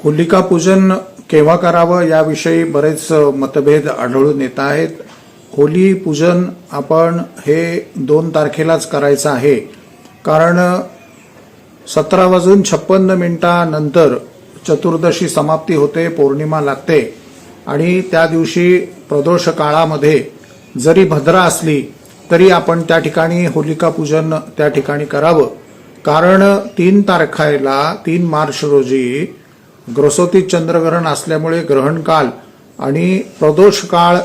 होलिका पूजन केव्हा करावं याविषयी बरेच मतभेद आढळून येत आहेत. होली पूजन आपण हे 2 तारखेलाच करायचं आहे, कारण 17:56 चतुर्दशी समाप्ती होते, पौर्णिमा लागते आणि त्या दिवशी प्रदोष काळामध्ये जरी भद्रा असली तरी आपण त्या ठिकाणी होलिका पूजन त्या ठिकाणी करावं. कारण 3 तारखेला 3 मार्च रोजी ग्रसोती चंद्रग्रहण असल्यामुळे ग्रहण काल आणि प्रदोष काळ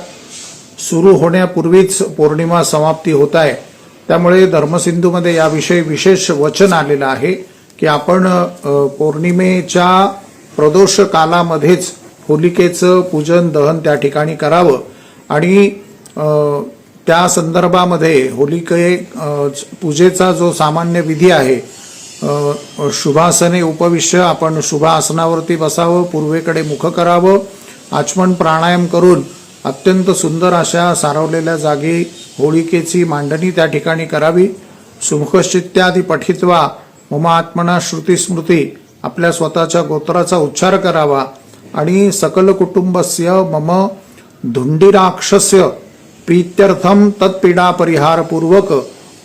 सुरू होण्यापूर्वीच पौर्णिमा समाप्ती होत आहे. त्यामुळे धर्मसिंधूमध्ये याविषयी विशेष वचन आलेलं आहे की आपण पौर्णिमेच्या प्रदोष कालामध्येच होलिकेचं पूजन दहन त्या ठिकाणी करावं आणि त्या संदर्भामध्ये होलिके पूजेचा जो सामान्य विधी आहे, शुभासने उपविश्य आपण शुभ आसनावरती बसावं, पूर्वेकडे मुख करावं, आचमन प्राणायाम करून अत्यंत सुंदर अशा सारवलेल्या जागी होलिकेची मांडणी त्या ठिकाणी करावी. सुमुखश्चित्यादि पठित्वा मम आत्मना श्रुती स्मृती आपल्या स्वतःच्या गोत्राचा उच्चार करावा आणि सकल कुटुंबस्य मम धुंडिराक्षस्य प्रीत्यर्थम तत्पीडा परिहार पूर्वक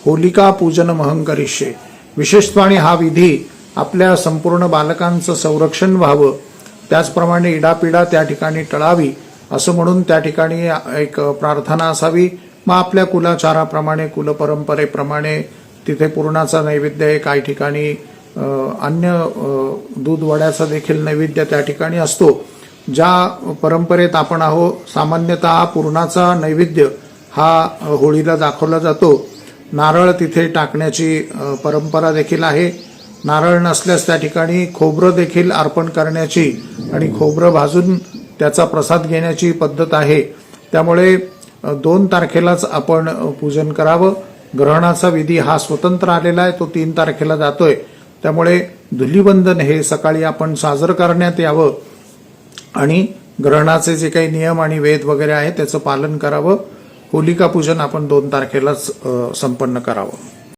होलिका पूजनमहं करिष्ये. विशेषत्वाने हा विधी आपल्या संपूर्ण बालकांचं संरक्षण व्हावं, त्याचप्रमाणे इडापिडा त्या ठिकाणी टळावी असं म्हणून त्या ठिकाणी एक प्रार्थना असावी. मग आपल्या कुलाचाराप्रमाणे कुलपरंपरेप्रमाणे तिथे पुरणाचा नैवेद्य, काही ठिकाणी अन्य दूध वड्याचा देखील नैवेद्य त्या ठिकाणी असतो. ज्या परंपरेत आपण आहो सामान्यतः पुरणाचा नैवेद्य हा होळीला दाखवला जातो. नारळ तिथे टाकण्याची परंपरा देखील आहे. नारळ नसल्यास त्या ठिकाणी खोबरं देखील अर्पण करण्याची आणि खोबरं भाजून त्याचा प्रसाद घेण्याची पद्धत आहे. त्यामुळे 2 तारखेलाच आपण पूजन करावं. ग्रहणाचा विधी हा स्वतंत्र आलेला आहे, तो 3 तारखेला जातोय. त्यामुळे धुलीवंदन हे सकाळी आपण साजरं करण्यात यावं आणि ग्रहणाचे जे काही नियम आणि वेद वगैरे आहे त्याचं पालन करावं. होलिका पूजन आपण 2 तारखेलाच संपन्न करावं.